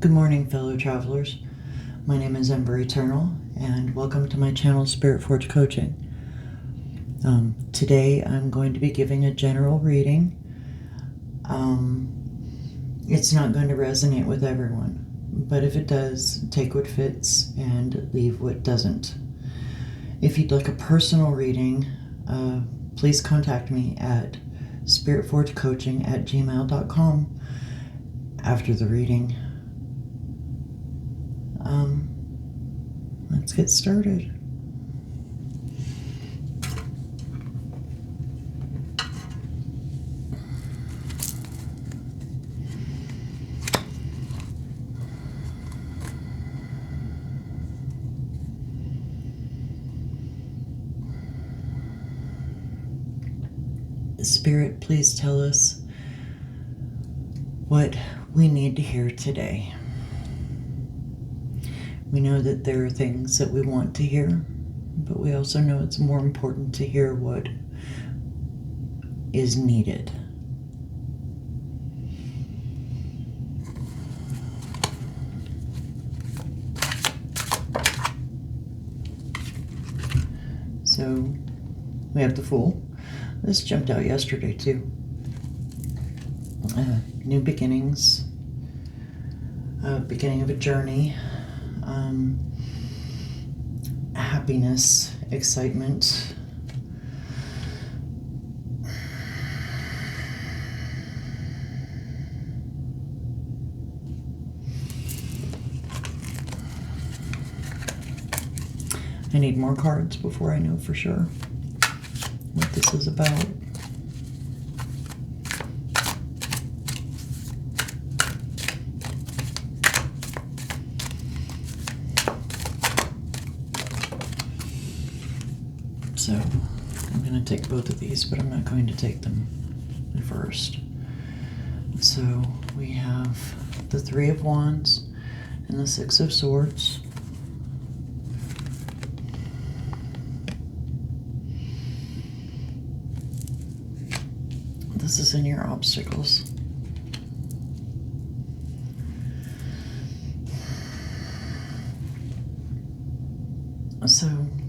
Good morning, fellow travelers. My name is Ember Aeternal, and welcome to my channel, Spritforgecoaching. Today, I'm going to be giving a general reading. It's not going to resonate with everyone, but if it does, take what fits and leave what doesn't. If you'd like a personal reading, please contact me at spritforgecoaching@gmail.com after the reading. Let's get started. Spirit, please tell us what we need to hear today. We know that there are things that we want to hear, but we also know it's more important to hear what is needed. So we have the Fool. This jumped out yesterday too. New beginnings, beginning of a journey, happiness, excitement, I need more cards before I know for sure what this is about. So I'm going to take both of these, but I'm not going to take them first. So we have the Three of Wands and the Six of Swords. This is in your obstacles. So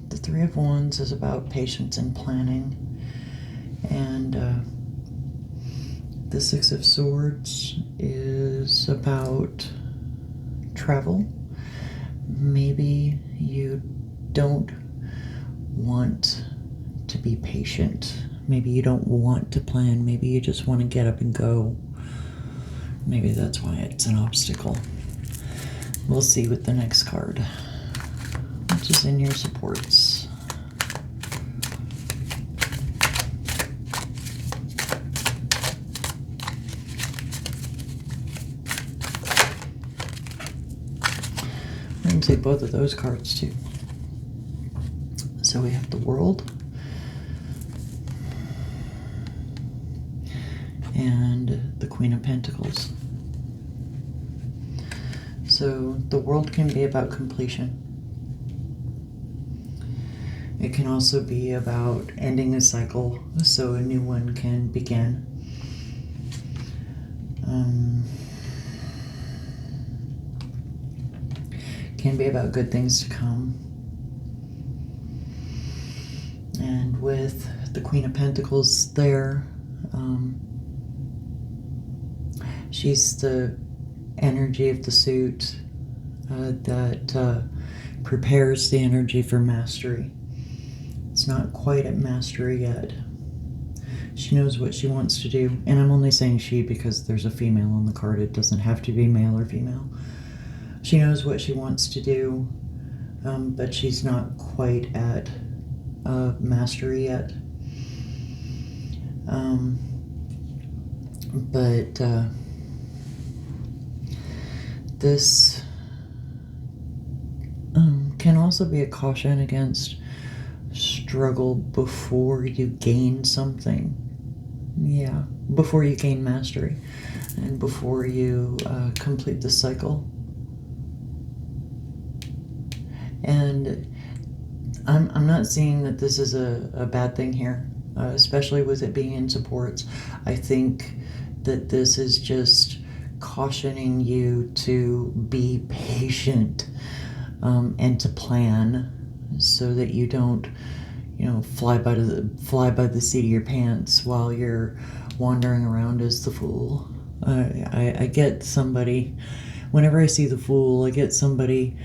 the Three of Wands is about patience and planning, and the Six of Swords is about travel. Maybe you don't want to be patient. Maybe you don't want to plan. Maybe you just want to get up and go. Maybe that's why it's an obstacle. We'll see with the next card, which is in your supports. I'm going to take both of those cards too. So we have the World and the Queen of Pentacles. So the World can be about completion. It can also be about ending a cycle so a new one can begin. Can be about good things to come. And with the Queen of Pentacles there, she's the energy of the suit that prepares the energy for mastery. It's not quite at mastery yet. She knows what she wants to do. And I'm only saying she because there's a female on the card. It doesn't have to be male or female. She knows what she wants to do, but she's not quite at mastery yet. This can also be a caution against struggle before you gain something. Yeah, before you gain mastery and before you complete the cycle. And I'm not seeing that this is a bad thing here, especially with it being in supports. I think that this is just cautioning you to be patient and to plan so that you don't, fly by the seat of your pants while you're wandering around as the Fool. I get somebody, whenever I see the Fool, I get somebody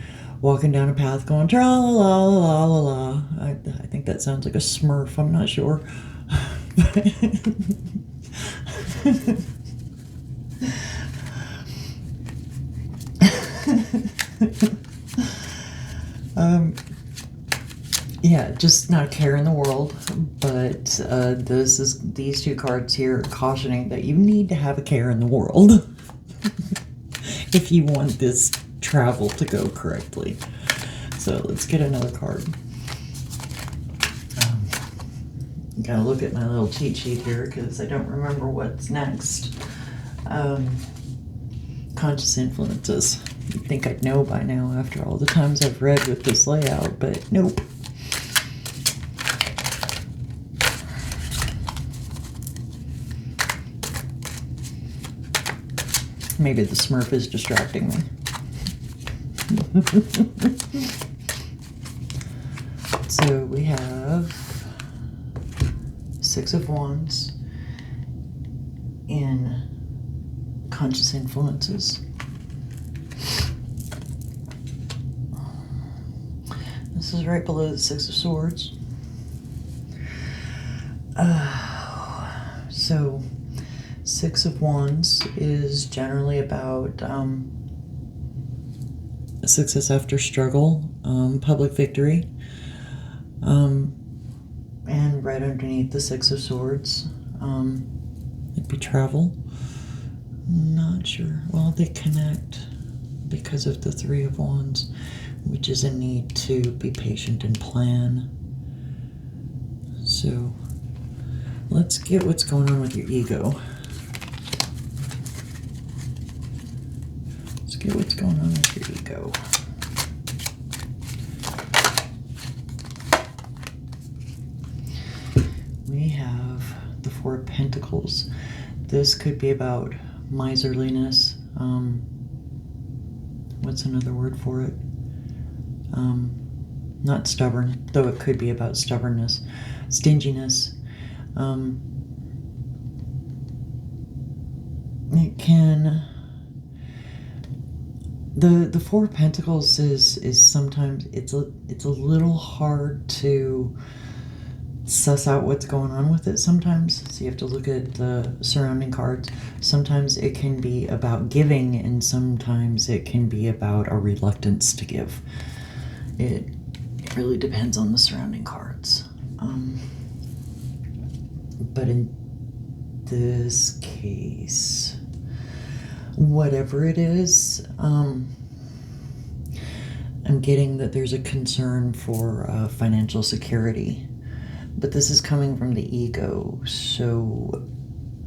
walking down a path going tra la la la la la. I think that sounds like a Smurf. I'm not sure. Yeah, just not a care in the world. But these two cards here are cautioning that you need to have a care in the world if you want this travel to go correctly. So let's get another card. Gotta look at my little cheat sheet here because I don't remember what's next. Conscious influences. You'd think I'd know by now after all the times I've read with this layout, but nope. Maybe the Smurf is distracting me. So we have Six of Wands in conscious influences. This is right below the Six of Swords. So Six of Wands is generally about success after struggle, public victory, and right underneath the Six of Swords, it'd be travel. Not sure. Well, they connect because of the Three of Wands, which is a need to be patient and plan. So let's get what's going on with your ego. Let's get what's going on with your ego. We have the Four of Pentacles. This could be about miserliness. What's another word for it? Not stubborn, though it could be about stubbornness. Stinginess. It can... The Four of Pentacles is sometimes it's a little hard to suss out what's going on with it sometimes. So you have to look at the surrounding cards. Sometimes it can be about giving, and sometimes it can be about a reluctance to give. It really depends on the surrounding cards. But in this case, whatever it is, I'm getting that there's a concern for financial security. But this is coming from the ego, so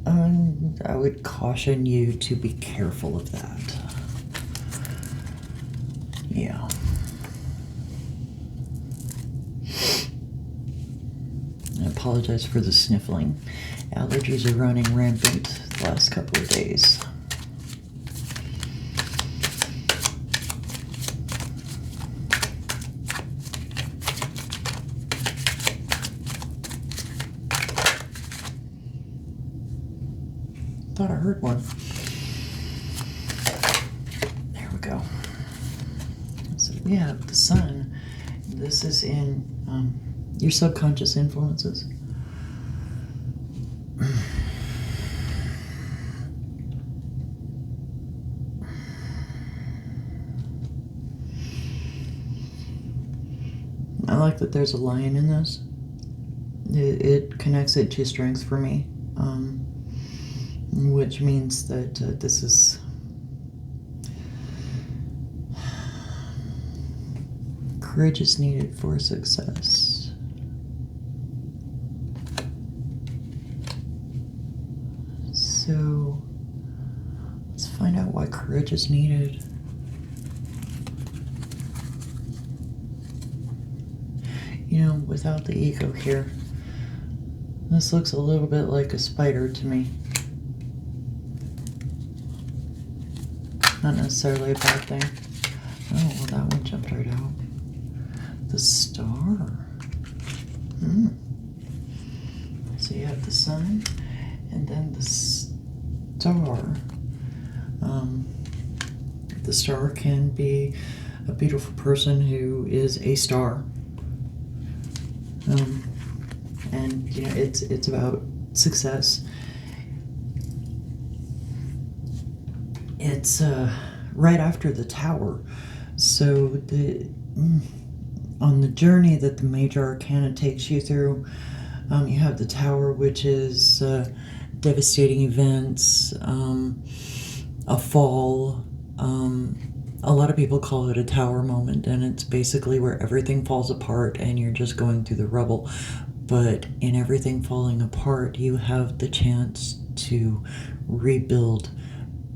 I would caution you to be careful of that. Yeah. I apologize for the sniffling. Allergies are running rampant the last couple of days. Thought I heard one. There we go. So we have the Sun. This is in your subconscious influences. I like that there's a lion in this. It connects it to strength for me. Which means that this is courage is needed for success. So let's find out why courage is needed. Without the ego here, this looks a little bit like a spider to me. Not necessarily a bad thing. Oh, well, that one jumped right out. The star. So you have the sun and then the star. The star can be a beautiful person who is a star. And you know, it's about success. It's right after the tower. So on the journey that the major arcana takes you through, you have the tower, which is devastating events, a fall. A lot of people call it a tower moment, and it's basically where everything falls apart and you're just going through the rubble. But in everything falling apart, you have the chance to rebuild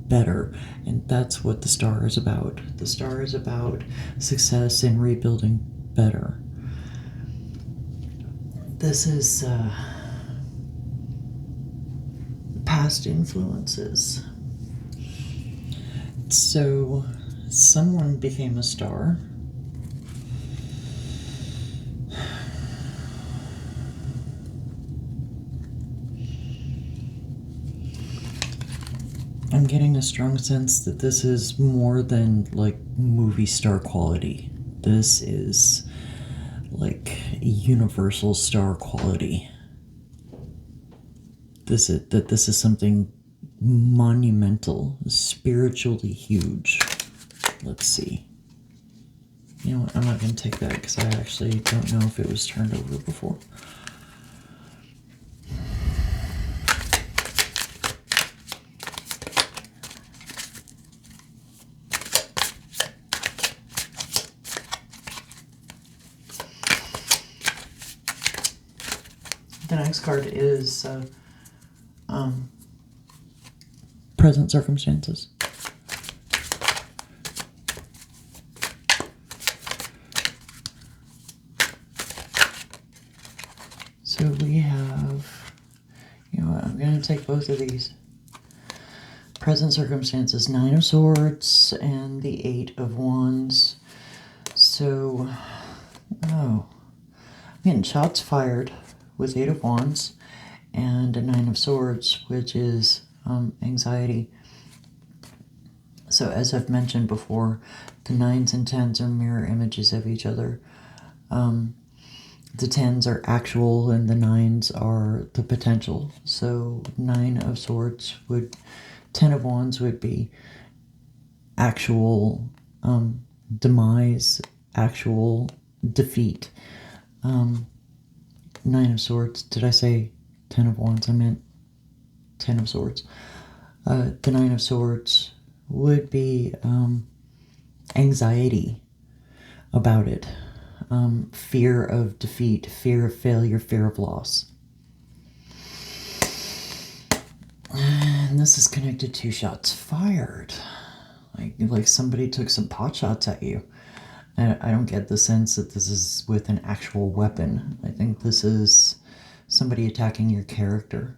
better. And that's what the star is about. The star is about success and rebuilding better. This is past influences. So someone became a star. I'm getting a strong sense that this is more than like movie star quality. This is like universal star quality. This is something monumental, spiritually huge. Let's see. You know what? I'm not going to take that because I actually don't know if it was turned over before. The next card is present circumstances. So we have, you know what, I'm going to take both of these. Present circumstances, 9 of Swords and the 8 of Wands. So, I'm getting shots fired with 8 of Wands and a 9 of Swords, which is anxiety. So as I've mentioned before, the 9s and 10s are mirror images of each other. The 10s are actual and the 9s are the potential. So 9 of Swords 10 of Wands would be actual demise, actual defeat. 9 of Swords, did I say 10 of Wands? I meant 10 of Swords. The 9 of Swords would be anxiety about it. Fear of defeat, fear of failure, fear of loss. And this is connected to shots fired. Like somebody took some pot shots at you. I don't get the sense that this is with an actual weapon. I think this is somebody attacking your character.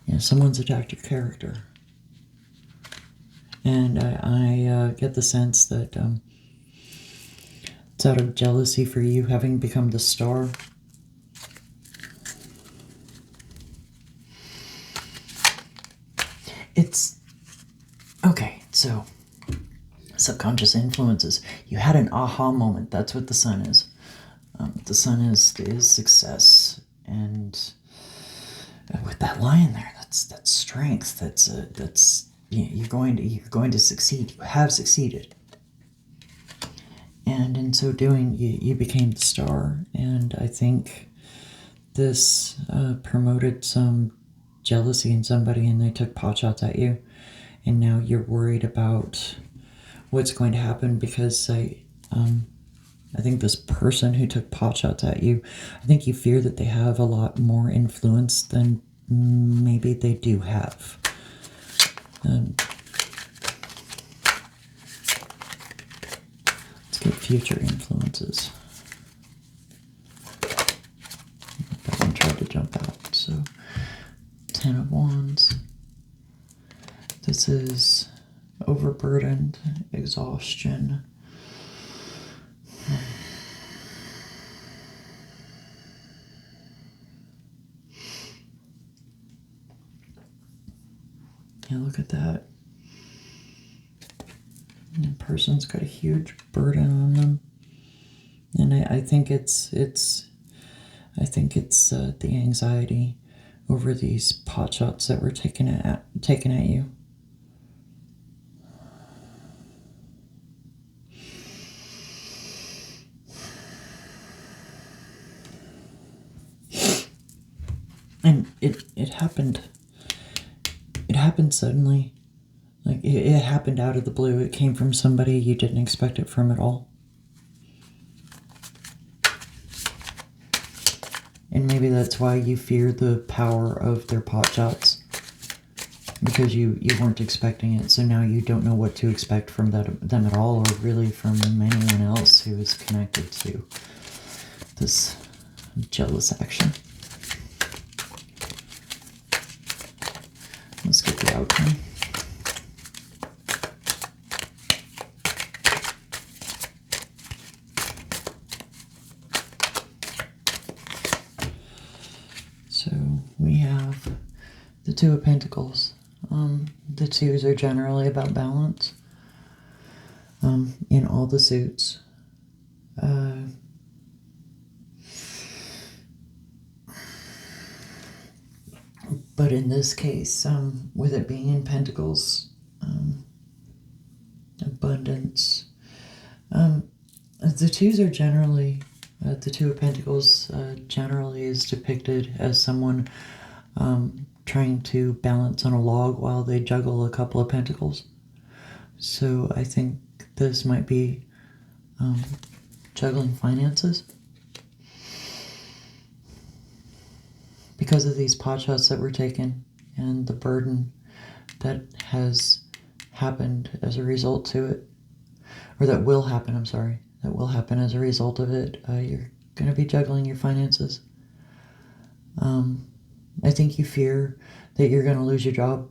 Yeah, someone's attacked your character. And I get the sense that it's out of jealousy for you having become the star. It's okay, so subconscious influences. You had an aha moment. That's what the sun is. The sun is success, and with that lion there, that's strength. That's you know, you're going to succeed. You have succeeded, and in so doing, you became the star. And I think this promoted some jealousy in somebody, and they took pot shots at you, and now you're worried about what's going to happen because I think this person who took pot shots at you, I think you fear that they have a lot more influence than maybe they do have. Let's get future influences. That one tried to jump out, so 10 of Wands, This is overburdened, exhaustion. Yeah, look at that. And the person's got a huge burden on them. And I think it's the anxiety over these pot shots that were taken at you. And it happened. It happened suddenly. Like, it happened out of the blue. It came from somebody you didn't expect it from at all. And maybe that's why you fear the power of their pot shots. Because you weren't expecting it, so now you don't know what to expect from them at all, or really from anyone else who is connected to this jealous action. Let's get the outcome. So we have the Two of Pentacles. The twos are generally about balance in all the suits. But in this case, with it being in Pentacles, abundance, the twos are generally, the Two of Pentacles generally is depicted as someone trying to balance on a log while they juggle a couple of pentacles. So I think this might be juggling finances. Because of these pot shots that were taken and the burden that has happened as a result to it, or that will happen, I'm sorry, that will happen as a result of it, you're going to be juggling your finances. I think you fear that you're going to lose your job.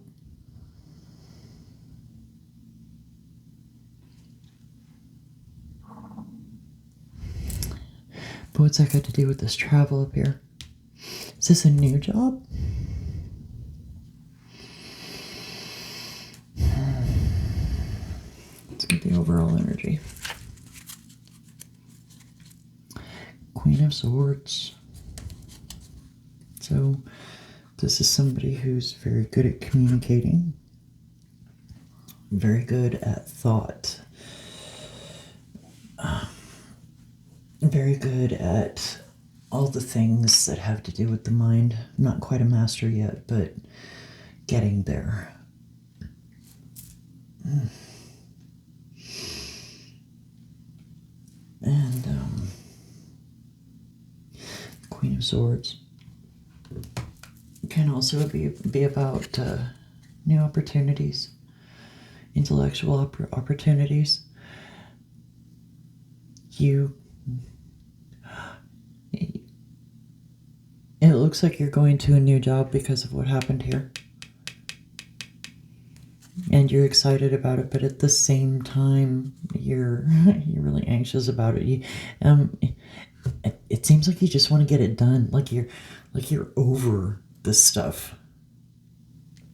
But what's that got to do with this travel up here? Is this a new job? Let's get the overall energy. Queen of Swords. So this is somebody who's very good at communicating, very good at thought, very good at all the things that have to do with the mind. Not quite a master yet, but getting there. And Queen of Swords can also be about new opportunities, intellectual opportunities. It looks like you're going to a new job because of what happened here. And you're excited about it, but at the same time, you're really anxious about it. It seems like you just want to get it done. Like you're over this stuff.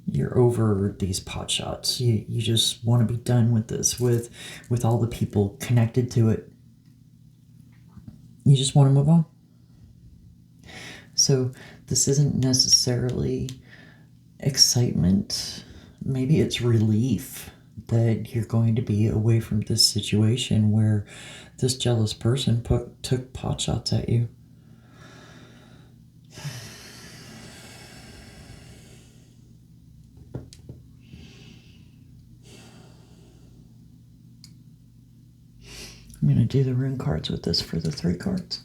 You're over these pot shots. You just want to be done with this, with all the people connected to it. You just want to move on. So this isn't necessarily excitement. Maybe it's relief that you're going to be away from this situation where this jealous person took pot shots at you. I'm going to do the rune cards with this for the 3 cards.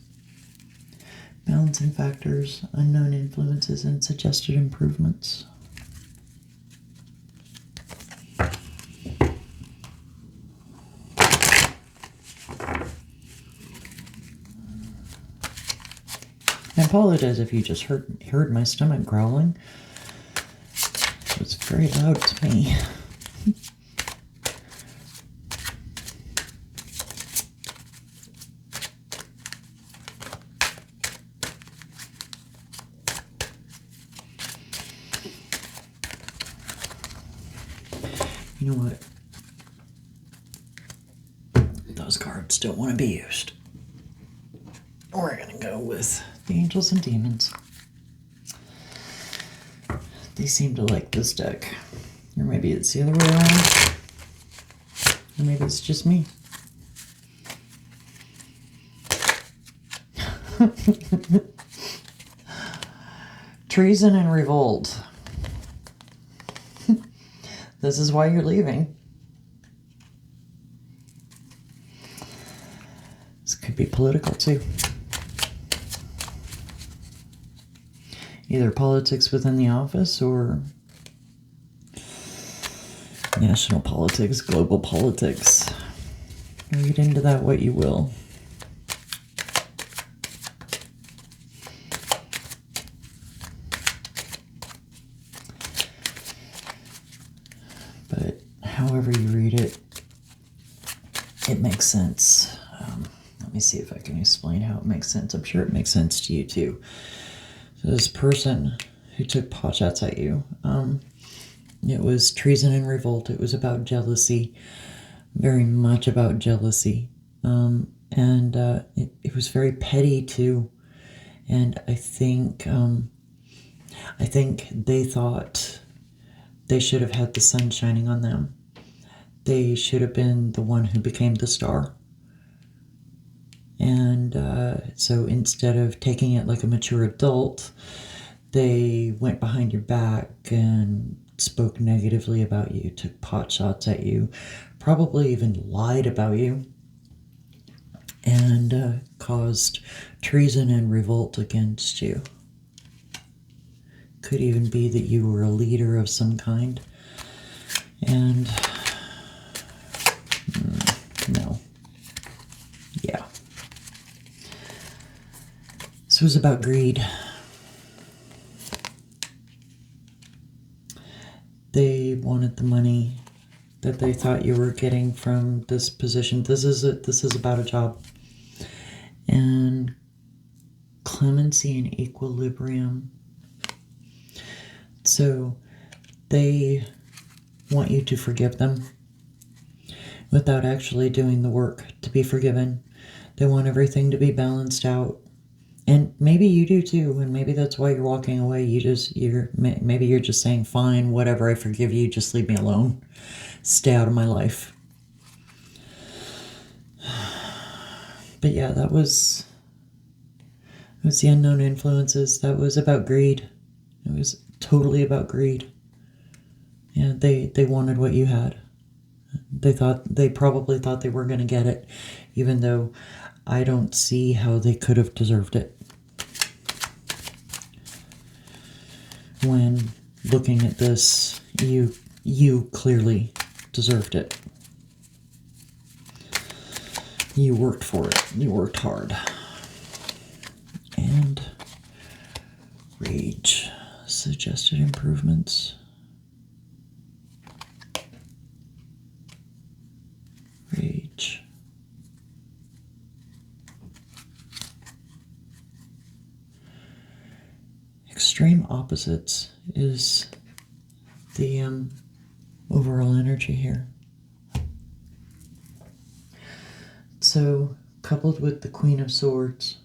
Balancing factors, unknown influences, and suggested improvements. I apologize if you just heard my stomach growling. It was very loud to me. You know what? Those cards don't want to be used. We're going to go with the Angels and Demons. They seem to like this deck. Or maybe it's the other way around. Or maybe it's just me. Treason and revolt. This is why you're leaving. This could be political too. Either politics within the office or national politics, global politics. Read into that what you will. But however you read it, it makes sense. Let me see if I can explain how it makes sense. I'm sure it makes sense to you too. So this person who took pot shots at you, it was treason and revolt. It was about jealousy, very much about jealousy. It was very petty too. And I think they thought they should have had the sun shining on them. They should have been the one who became the star. And so instead of taking it like a mature adult, they went behind your back and spoke negatively about you, took pot shots at you, probably even lied about you, and caused treason and revolt against you. Could even be that you were a leader of some kind. And no. Yeah. This was about greed. They wanted the money that they thought you were getting from this position. This is about a job. And clemency and equilibrium. So they want you to forgive them without actually doing the work to be forgiven. They want everything to be balanced out. And maybe you do too, and maybe that's why you're walking away. Maybe you're just saying, fine, whatever, I forgive you, just leave me alone. Stay out of my life. But yeah, that was the unknown influences. That was about greed. It was totally about greed. Yeah, they wanted what you had. They probably thought they were going to get it, even though I don't see how they could have deserved it. When looking at this, you clearly deserved it. You worked for it. You worked hard. And rage. Suggested improvements. Rage. Extreme opposites is the overall energy here. So, coupled with the Queen of Swords.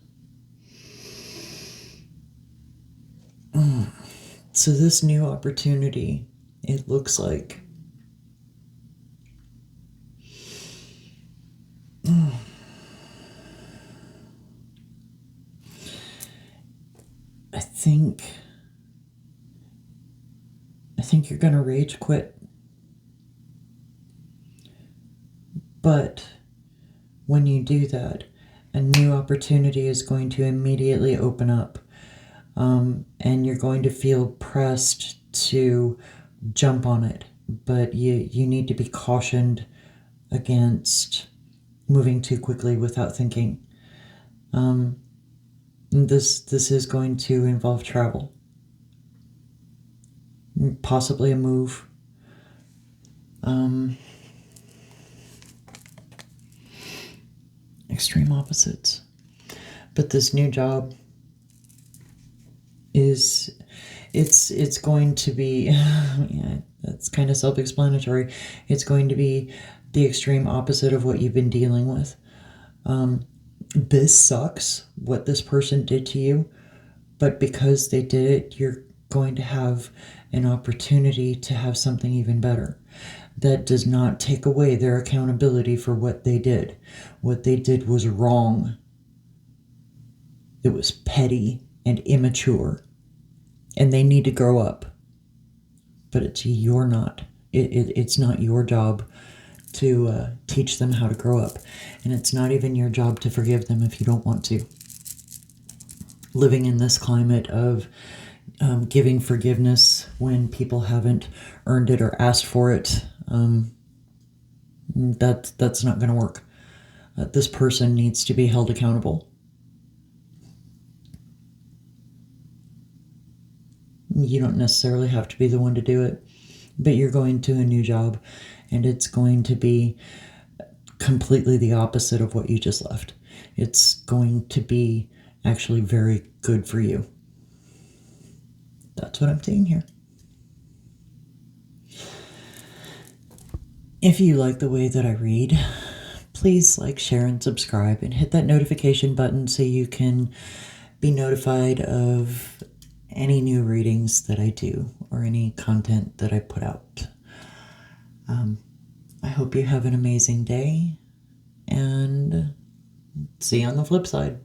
So this new opportunity, it looks like, I think you're going to rage quit. But when you do that, a new opportunity is going to immediately open up. And you're going to feel pressed to jump on it. But you need to be cautioned against moving too quickly without thinking. This is going to involve travel. Possibly a move. Extreme opposites. But this new job is, it's going to be, yeah, that's kind of self-explanatory. It's going to be the extreme opposite of what you've been dealing with. This sucks, what this person did to you, but because they did it, you're going to have an opportunity to have something even better. That does not take away their accountability for what they did. What they did was wrong. It was petty and immature. And they need to grow up. But it's it's not your job to teach them how to grow up. And it's not even your job to forgive them if you don't want to. Living in this climate of giving forgiveness when people haven't earned it or asked for it, that's not going to work. This person needs to be held accountable. You don't necessarily have to be the one to do it, but you're going to a new job, and it's going to be completely the opposite of what you just left. It's going to be actually very good for you. That's what I'm saying here. If you like the way that I read, please like, share, and subscribe, and hit that notification button so you can be notified of any new readings that I do or any content that I put out. I hope you have an amazing day, and see you on the flip side.